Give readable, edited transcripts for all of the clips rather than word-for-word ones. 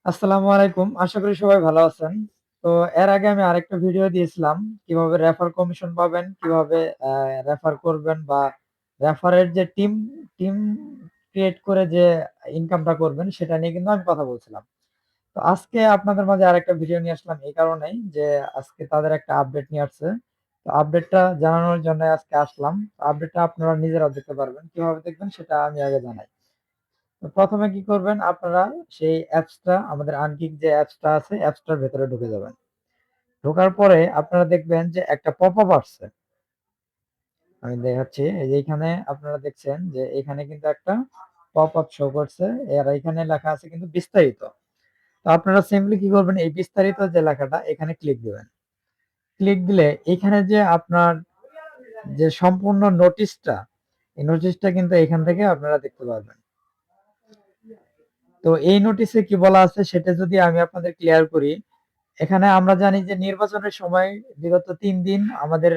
আসসালামু আলাইকুম। আশা করি সবাই ভালো আছেন। তো এর আগে আমি আরেকটা ভিডিও দিয়েছিলাম কিভাবে রেফার কমিশন পাবেন, কিভাবে রেফার করবেন বা রেফারের যে টিম ক্রিয়েট করে যে ইনকামটা করবেন সেটা নিয়ে কিন্তু আমি কথা বলছিলাম। তো আজকে আপনাদের মাঝে আরেকটা ভিডিও নিয়ে আসলাম এই কারণেই যে আজকে তাদের একটা আপডেট নিয়ে আসছে। তো আপডেটটা জানানোর জন্য আজকে আসলাম। আপডেটটা আপনারা নিজেরাও দেখতে পারবেন। কিভাবে দেখবেন সেটা আমি আগে জানাই। তো প্রথমে কি করবেন আপনারা সেই অ্যাপসটা আমাদের আনকিক যে অ্যাপসটা আছে অ্যাপসটার ভেতরে ঢুকে যাবেন। ঢোকার পরে আপনারা দেখবেন যে একটা পপআপ আসছে। আমি দেখাচ্ছি এই যে এখানে আপনারা দেখছেন যে এখানে কিন্তু একটা পপআপ শো করছে। আর এখানে লেখা আছে কিন্তু বিস্তারিত। তো আপনারা সিম্পলি কি করবেন এই বিস্তারিত যে লেখাটা এখানে ক্লিক দিবেন। ক্লিক দিলে এখানে যে আপনার যে সম্পূর্ণ নোটিশটা এই নোটিশটা কিন্তু এখান থেকে আপনারা দেখতে পারবেন। তো এই নোটিশে কি বলা আছে সেটা যদি আমি আপনাদের ক্লিয়ার করি, এখানে আমরা জানি যে নির্বাচনের সময় বিগত ৩ দিন আমাদের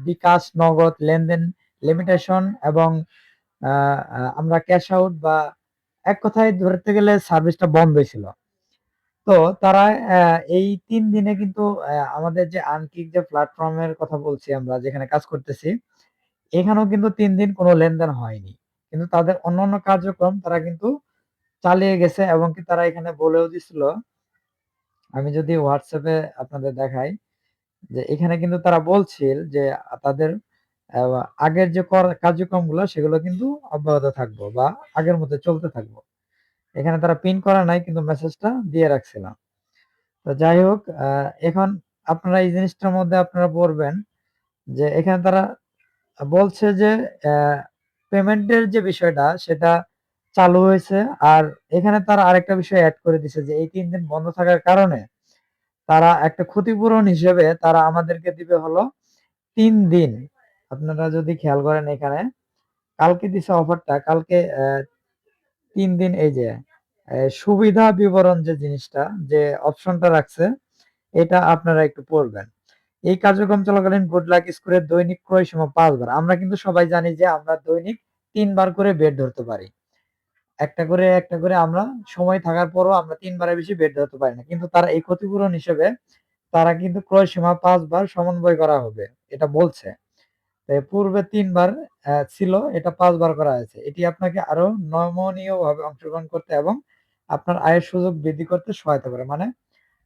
বিকাশ নগদ লেনদেন লিমিটেশন এবং আ আ আমরা ক্যাশ আউট বা এক কথায় ধরতে গেলে সার্ভিসটা বন্ধই ছিল। তো তারা এই ৩ দিনে কিন্তু আমাদের যে আনকিক যে প্ল্যাটফর্মের কথা বলছি আমরা যেখানে কাজ করতেছি, এখানেও কিন্তু ৩ দিন কোনো লেনদেন হয়নি। কিন্তু তাদের অন্যান্য কার্যক্রম তারা কিন্তু চালিয়ে গেছে এবং কি তারা এখানে বলেও দিছিল, আমি যদি WhatsApp এ আপনাদের দেখাই যে এখানে কিন্তু তারা বলছিল যে তাদের আ আগের যে কার্যক্রমগুলো সেগুলো কিন্তু অব্যাহত থাকবো বা আগের মতো চলতে থাকবো। এখানে তারা পিন করা নাই কিন্তু মেসেজটা দিয়ে রাখছিলাম। তো যাই হোক এখন আপনারা এই জিনিসটার মধ্যে আপনারা পড়বেন যে এখানে তারা বলছে যে অ্যা পেমেন্টের যে বিষয়টা সেটা চালু হয়েছে। আর এখানে তারা আরেকটা বিষয় এড করে দিছে যে এই ৩ দিন বন্ধ থাকার কারণে তারা একটা ক্ষতিপূরণ হিসেবে তারা আমাদেরকে দিবে হলো ৩ দিন। আপনারা যদি খেয়াল করেন এখানে, কালকে দিছে অফারটা, কালকে ৩ দিন এই যে সুবিধা বিবরণ যে জিনিসটা, যে অপশনটা রাখছে, এটা আপনারা একটু পড়বেন। এই কার্যক্রম চলাকালীন গুড লাক স্কোরের দৈনিক ক্রয় সীমা ৫ বার। আমরা কিন্তু সবাই জানি যে আমরা দৈনিক ৩ বার করে বেট ধরতে পারি। একটা করে আমরা সময় থাকার পরও আমরা ৩ বারের বেশি বেট ধরতে পারি না। কিন্তু তারা এই ক্ষতিপূরণ হিসেবে তারা কিন্তু ক্রয় সীমা ৫ বার সমন্বয় করা হবে। এটা বলছে। পূর্বে ৩ বার ছিল, এটা ৫ বার করা হয়েছে। এটি আপনাকে আরো নমনীয়ভাবে অংশগ্রহণ করতে এবং আপনার আয়ের সুযোগ বৃদ্ধি করতে সহায়তা করে। মানে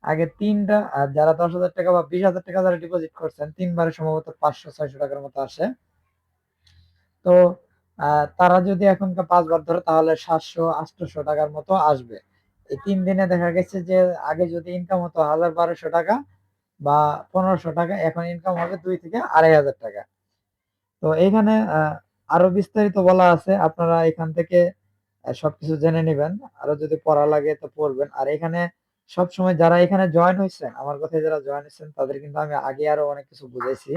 আগে ৩ টা যারা ৳১০,০০০ বা ৳২০,০০০ যারা ডিপোজিট করছেন ৩ বারে সম্ভবত ৳৫০০-৬০০ র মতো আসে। তো আ তারা যদি এখনকার ৫ বার ধরে তাহলে ৳৭০০-৮০০ র মতো আসবে। এই ৩ দিনে দেখা গেছে যে আগে যদি ইনকাম হতো ৳১,০১২০০ বা ৳১৫০০ এখন ইনকাম হবে ৳২,০০০ থেকে ৳২,৫০০। তো এইখানে আরো বিস্তারিত বলা আছে। আপনারা এখান থেকে সবকিছু জেনে নিবেন। আরো যদি পড়া লাগে তো পড়বেন। আর এখানে সবসময় যারা এখানে জয়েন হইছেন, আমার কথায় যারা জয়েন হইছেন তাদের কিন্তু আমি আগে আরো অনেক কিছু বুঝাইছি।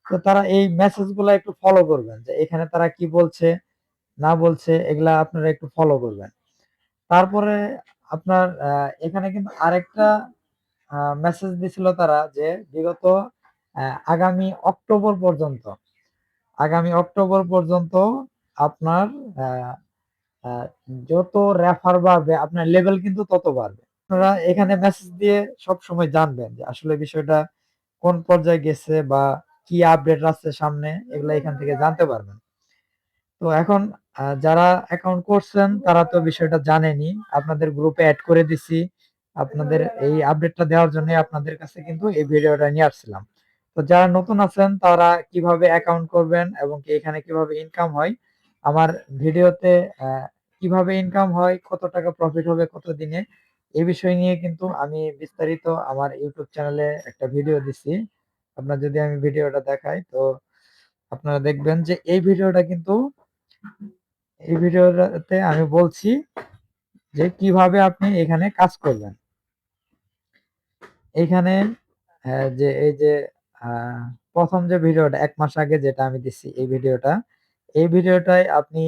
তো তারা এই মেসেজ গুলা একটু ফলো করবেন যে এখানে তারা কি বলছে না বলছে এগুলা আপনারা একটু ফলো করবেন। তারপরে আপনার এখানে কিন্তু আরেকটা মেসেজ দিছিল তারা যে বিগত আ আগামী অক্টোবর পর্যন্ত আগামী অক্টোবর পর্যন্ত আপনার আ আ যত রেফার বাড়বে আপনার লেভেল কিন্তু তত বাড়বে। আপনারা এখানে মেসেজ দিয়ে সবসময় জানবেন যে আসলে বিষয়টা কোন পর্যায়ে গেছে বা কি আপডেট আসছে সামনে এগুলা এখান থেকে জানতে পারবেন। তো এখন যারা অ্যাকাউন্ট করছেন তারা তো বিষয়টা জানেনই। আপনাদের গ্রুপে এড করে দিছি। আপনাদের এই আপডেটটা দেওয়ার জন্যই আপনাদের কাছে কিন্তু এই ভিডিওটা নিয়ে আসছিলাম। তো যারা নতুন আছেন তারা কিভাবে অ্যাকাউন্ট করবেন এবং কি এখানে কিভাবে ইনকাম হয়, আমার ভিডিওতে কিভাবে ইনকাম হয়, কত টাকা প্রফিট হবে কত দিনে, এই বিষয় নিয়ে কিন্তু আমি বিস্তারিত আমার ইউটিউব চ্যানেলে একটা ভিডিও দিছি। আপনার যদি আমি ভিডিওটা দেখাই তো আপনারা দেখবেন যে এই ভিডিওটাতে আমি বলছি যে কিভাবে আপনি এখানে কাজ করবেন। এখানে যে এই যে আ ১ম যে ভিডিওটা ১ মাস আগে যেটা আমি দিচ্ছি এই ভিডিওটায় আপনি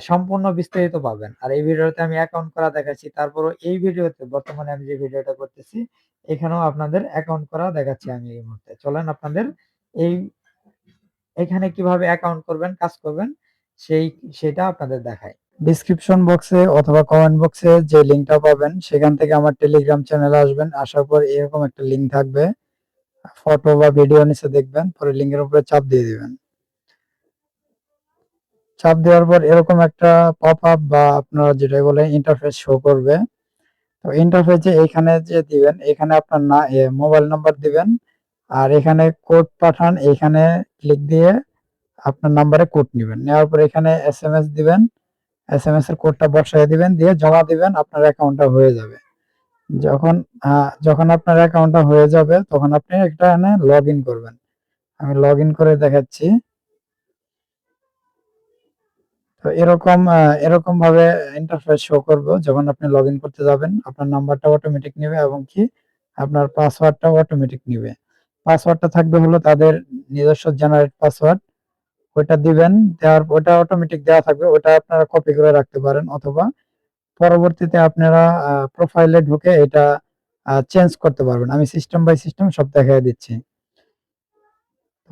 সম্পূর্ণ বিস্তারিত পাবেন। আর এই ভিডিওতে আমি অ্যাকাউন্ট করা দেখাচ্ছি। তারপরও এই ভিডিওতে বর্তমানে আমি যে ভিডিওটা করতেছি এখানেও আপনাদের অ্যাকাউন্ট করা দেখাচ্ছি আমি এই মুহূর্তে। চলেন আপনাদের এই এখানে কিভাবে অ্যাকাউন্ট করবেন, কাজ করবেন সেটা আপনাদের দেখাই। ডিসক্রিপশন বক্সে অথবা কমেন্ট বক্সে যে লিঙ্কটা পাবেন সেখান থেকে আমার টেলিগ্রাম চ্যানেলে আসবেন। আসার পর এরকম একটা লিঙ্ক থাকবে, ফটো বা ভিডিও নিচে দেখবেন, পরে লিঙ্কের উপরে চাপ দিয়ে দিবেন। চাপ দেওয়ার পর এরকম একটা পপ আপ বা আপনারা যেটাই বলে ইন্টারফেস শো করবে। তো ইন্টারফেসে এখানে যে দিবেন, এখানে আপনার মোবাইল নাম্বার দিবেন, আর এখানে কোড পাঠান, এখানে ক্লিক দিয়ে আপনার নাম্বারে কোড নিবেন। নেওয়ার পর এখানে এসএমএস দিবেন, এসএমএস এর কোডটা বসায় দিবেন, দিয়ে জমা দিবেন, আপনার অ্যাকাউন্টটা হয়ে যাবে। যখন যখন আপনার অ্যাকাউন্টটা হয়ে যাবে তখন আপনি এখানে লগ ইন করবেন। আমি লগ ইন করে দেখাচ্ছি। তো এরকম ভাবে ইন্টারফেস শো করবে যখন আপনি লগ ইন করতে যাবেন। আপনার নাম্বারটা অটোমেটিক নেবে এবং কি আপনার পাসওয়ার্ডটাও অটোমেটিক নিবে। পাসওয়ার্ডটা থাকবে হলো তাদের নিজস্ব জেনারেট পাসওয়ার্ড, ওইটা দিবেন। ওটা অটোমেটিক দেওয়া থাকবে, ওটা আপনারা কপি করে রাখতে পারেন, অথবা পরবর্তীতে আপনারা প্রোফাইলে ঢুকে এটা চেঞ্জ করতে পারবেন। আমি সিস্টেম বাই সিস্টেম সব দেখাই দিচ্ছি।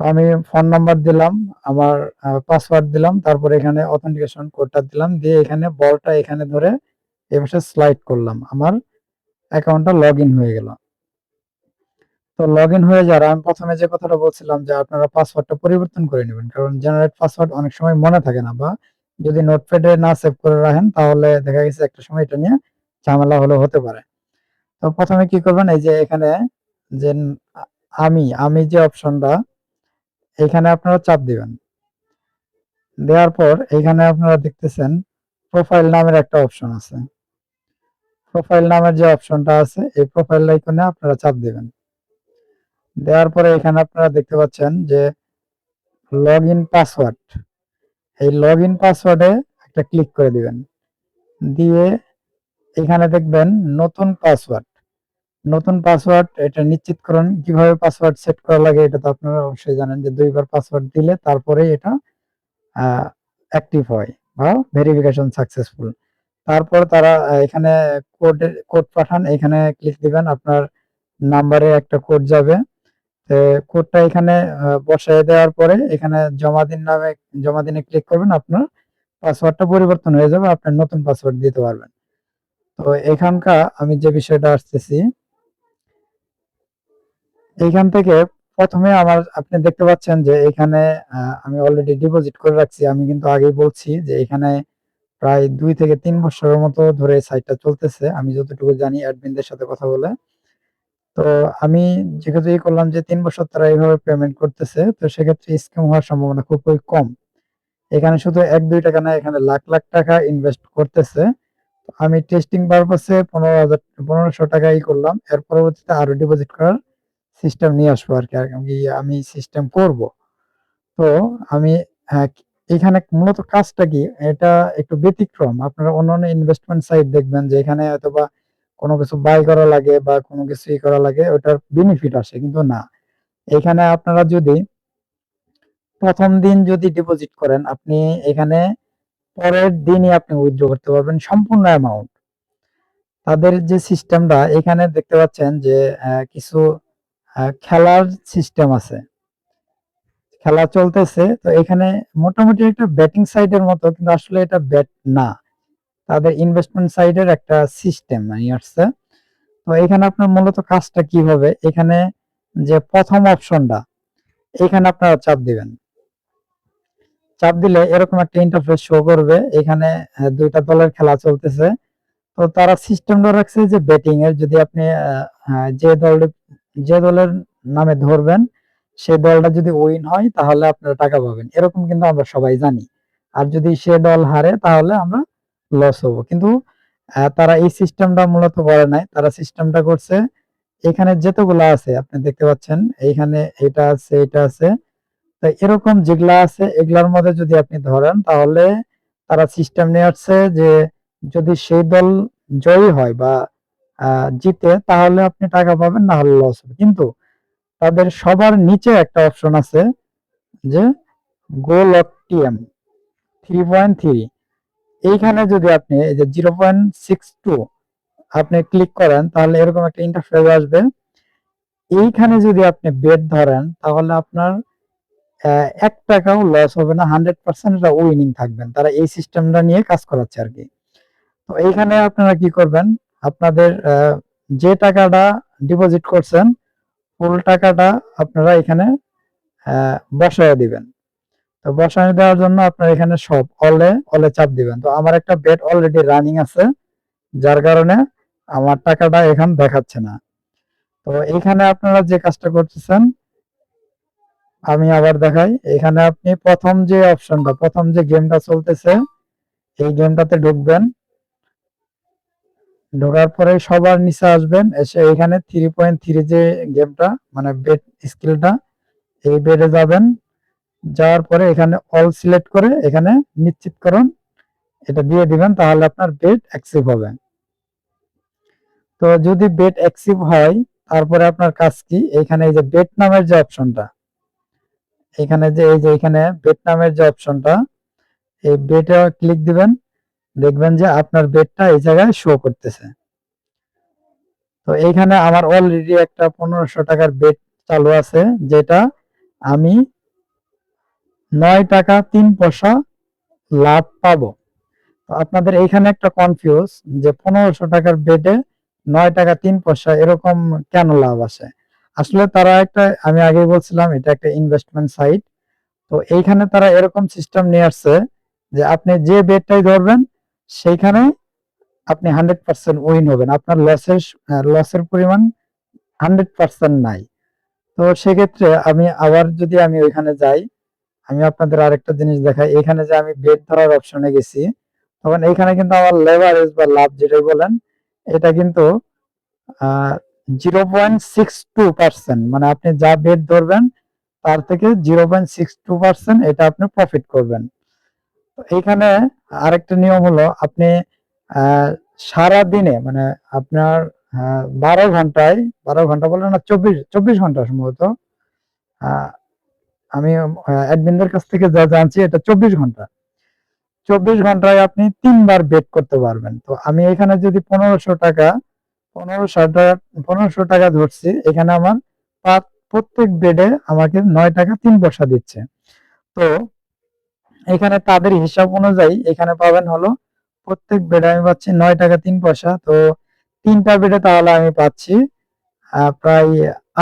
তো আমি ফোন নাম্বার দিলাম, আমার পাসওয়ার্ড দিলাম, তারপর এখানে অথেন্টিকেশন কোডটা দিলাম, দিয়ে এখানে বলটা এখানে ধরে এই পাশে স্লাইড করলাম, আমার অ্যাকাউন্টটা লগ ইন হয়ে গেল। তো লগ ইন হয়ে যাওয়ার আমি প্রথমে যে কথাটা বলছিলাম যে আপনারা পাসওয়ার্ডটা পরিবর্তন করে নেবেন, কারণ জেনারেট পাসওয়ার্ড অনেক সময় মনে থাকে না, বা যদি নোটপ্যাডে না সেভ করে রাখেন তাহলে দেখা গেছে একটা সময় এটা নিয়ে ঝামেলা হতে পারে। তো প্রথমে কি করবেন, এই যে এখানে যে আমি যে অপশনটা, এখানে আপনারা চাপ দিবেন। দেওয়ার পর এখানে আপনারা দেখতেছেন প্রোফাইল নামের একটা অপশন আছে। প্রোফাইল নামের যে অপশনটা আছে এই প্রোফাইল আইকনে আপনারা চাপ দিবেন। দেওয়ার পরে এখানে আপনারা দেখতে পাচ্ছেন যে লগ ইন পাসওয়ার্ড, এই লগ ইন পাসওয়ার্ডে একটা ক্লিক করে দিবেন। দিয়ে এখানে দেখবেন নতুন পাসওয়ার্ড, নতুন পাসওয়ার্ড এটা নিশ্চিত করুন। কিভাবে পাসওয়ার্ড সেট করা লাগে এটা তো আপনারা অবশ্যই জানেন, যে 2 বার পাসওয়ার্ড দিলে তারপরে এটা অ্যাক্টিভ হয় বা ভেরিফিকেশন সাকসেসফুল। তারপর তারা এখানে কোড পাঠান, এখানে ক্লিক দিবেন, আপনার নাম্বারে একটা কোড যাবে। কোডটা এখানে বসায় দেওয়ার পরে এখানে জমা দিনে ক্লিক করবেন, আপনার পাসওয়ার্ডটা পরিবর্তন হয়ে যাবে, আপনার নতুন পাসওয়ার্ড দিতে পারবেন। তো এখানকার আমি যে বিষয়টা আসতেছি, এইখান থেকে প্রথমে আপনি দেখতে পাচ্ছেন যে এখানে আমি অলরেডি ডিপোজিট করে রাখছি। আমি কিন্তু আগেই বলছি যে এখানে প্রায় 2 থেকে 3 বছরের মতো ধরে সাইটটা চলতেছে, আমি যতটুকু জানি অ্যাডমিনদের সাথে কথা বলে। তো আমি যেহেতু করলাম যে 3 বছর তারা এইভাবে পেমেন্ট করতেছে, তো সেক্ষেত্রে স্ক্যাম হওয়ার সম্ভাবনা খুবই কম। এখানে শুধু 1-2 টাকা না, এখানে লাখ লাখ টাকা ইনভেস্ট করতেছে। আমি টেস্টিং পারপাসে 1500 টাকাই করলাম। এর পরবর্তীতে আরো ডিপোজিট করার সিস্টেম নিয়ে আসবো আরকি। আমি সিস্টেম করব। তো আমি হ্যাঁ, এখানে মূলত কাজটা কি? এটা একটু ব্যতিক্রম। আপনারা অন্যান্য ইনভেস্টমেন্ট সাইট দেখবেন যে এখানে হয়তোবা কোনো কিছু বাই করা লাগে বা কোনো কিছু করা লাগে, ওটার বেনিফিট আসে। কিন্তু না। এখানে আপনারা যদি ১ম দিন যদি ডিপোজিট করেন, আপনি এখানে পরের দিনই আপনি উইথড্র করতে পারবেন সম্পূর্ণ অ্যামাউন্ট। তাদের যে সিস্টেমটা এখানে দেখতে পাচ্ছেন যে কিছু খেলার সিস্টেম আছে। খেলা চলতেছে। তো এখানে মোটামুটি একটা ব্যাটিং সাইটের মতো, কিন্তু আসলে এটা ব্যাট না। তাদের ইনভেস্টমেন্ট সাইটের একটা সিস্টেম নিয়ে আসছে। তো এখানে আপনার মূলত কাজটা কি হবে? এখানে যে ১ম অপশনটা, এখানে আপনারা চাপ দিবেন। চাপ দিলে এরকম একটা ইন্টারফেস শো করবে। এখানে ২ টা দলের খেলা চলতেছে। তো তারা সিস্টেমটা রাখছে যে ব্যাটিং এর, যদি আপনি যে দলের নামে ধরবেন সে দলটা যদি উইন হয় তাহলে আপনারা টাকা পাবেন, এরকম কিন্তু আমরা সবাই জানি। আর যদি সে দল হারে তাহলে আমরা লস হব। কিন্তু তারা এই সিস্টেমটা মূলত করে নাই, তারা সিস্টেমটা করছে এখানে যতগুলো আছে আপনি দেখতে পাচ্ছেন, এইখানে এটা আছে, এটা আছে। তো এরকম যেগুলা আছে এগুলার মধ্যে যদি আপনি ধরেন তাহলে তারা সিস্টেম নিয়ে আসছে যে যদি সেই দল জয়ী হয় বা জিতে তাহলে আপনি টাকা পাবেন, না হলে লস হবে। কিন্তু তাদের সবার নিচে একটা অপশন আছে যে গোল অফ টিএম 3.3, এইখানে যদি আপনি এই যে 0.62 আপনি ক্লিক করেন তাহলে এরকম একটা ইন্টারফেস আসবে। এইখানে যদি আপনি বেট ধরেন তাহলে আপনার এক টাকাও লস হবে না, 100% এটা উইনিং থাকবেন। তারা এই সিস্টেমটা নিয়ে কাজ করাচ্ছে আর কি। তো এইখানে আপনারা কি করবেন, আপনাদের যে টাকাটা ডিপোজিট করছেন ফুল টাকাটা আপনারা এখানে বসায় দিবেন। তো বসায় দেওয়ার জন্য আপনারা এখানে সব অলে চাপ দিবেন। তো আমার একটা বেট অলরেডি রানিং আছে, যার কারণে আমার টাকাটা এখন দেখাচ্ছে না। তো এখানে আপনারা যে কাজটা করতেছেন, আমি আবার দেখাই। এখানে আপনি প্রথম যে অপশনটা, প্রথম যে গেমটা চলতেছে এই গেমটাতে ঢুকবেন। ঢোকার পরে সবার নিচে আসবেন, এসে এখানে 3.3 যে গেমটা মানে বেট স্কিলটা, এই বেডে যাবেন। যাওয়ার পরে এখানে অল সিলেক্ট করে এখানে নিশ্চিতকরণ এটা দিয়ে দিবেন, তাহলে আপনার বেট অ্যাক্টিভ হবে। তো যদি বেট অ্যাক্টিভ হয় তারপরে আপনার কাজ কি, এখানে এই যে বেট নামের যে অপশনটা, এখানে যে এই যে এখানে বেট নামের যে অপশনটা, এই বেটে ক্লিক দিবেন। দেখবেন যে আপনার বেটটা এই জায়গায় শো করতেছে। তো এইখানে আমার অলরেডি একটা 1500 টাকার বেট চালু আছে, যেটা আমি 9 টাকা 3 পয়সা লাভ পাবো। তো আপনাদের এইখানে একটা কনফিউজ যে 1500 টাকার বেটে 9 টাকা 3 পয়সা এরকম কেন লাভ আসে। আসলে তারা একটা, আমি আগেই বলছিলাম এটা একটা ইনভেস্টমেন্ট সাইট। তো এইখানে তারা এরকম সিস্টেম নিয়ে আসছে যে আপনি যে বেটটাই ধরবেন সেইখানে আপনি 100% উইন হবেন, আপনার লসের পরিমাণ 100% নাই। তো সেক্ষেত্রে আমি আবার যদি আমি ওইখানে যাই, আমি আপনাদের আরেকটা জিনিস দেখাই। এখানে যে আমি বেট ধরার অপশনে গেছি, তখন এইখানে কিন্তু আমার লেভারেজ বা লাভ যেটাই বলেন, এটা কিন্তু 0.62%, মানে আপনি যা বেট ধরবেন তার থেকে 0.62% এটা আপনি প্রফিট করবেন। তো এইখানে আরেকটা নিয়ম হলো, আপনি সারা দিনে মানে আপনার 12 ঘন্টায়, 12 ঘন্টা বলে না, 24 ঘন্টা সম্ভবত, আমি অ্যাডমিনদের কাছ থেকে যা জানছি এটা 24 ঘন্টা। 24 ঘন্টায় আপনি 3 বার বেট করতে পারবেন। তো আমি এখানে যদি 1500 টাকা ধরছি, এখানে আমার প্রত্যেক বেডে আমাকে 9 টাকা 3 পয়সা দিচ্ছে। তো এখানে তাদের হিসাব অনুযায়ী এখানে পাবেন হলো প্রত্যেক বেডে আমি পাচ্ছি 9 টাকা 3 পয়সা। তো 3টা বেডে তাহলে আমি পাচ্ছি প্রায়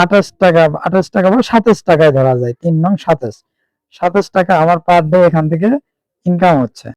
28 টাকা, 28 টাকা বা 27 টাকায় ধরা যায়, 3 নং 27 টাকা আমার পার ডে এখান থেকে ইনকাম হচ্ছে।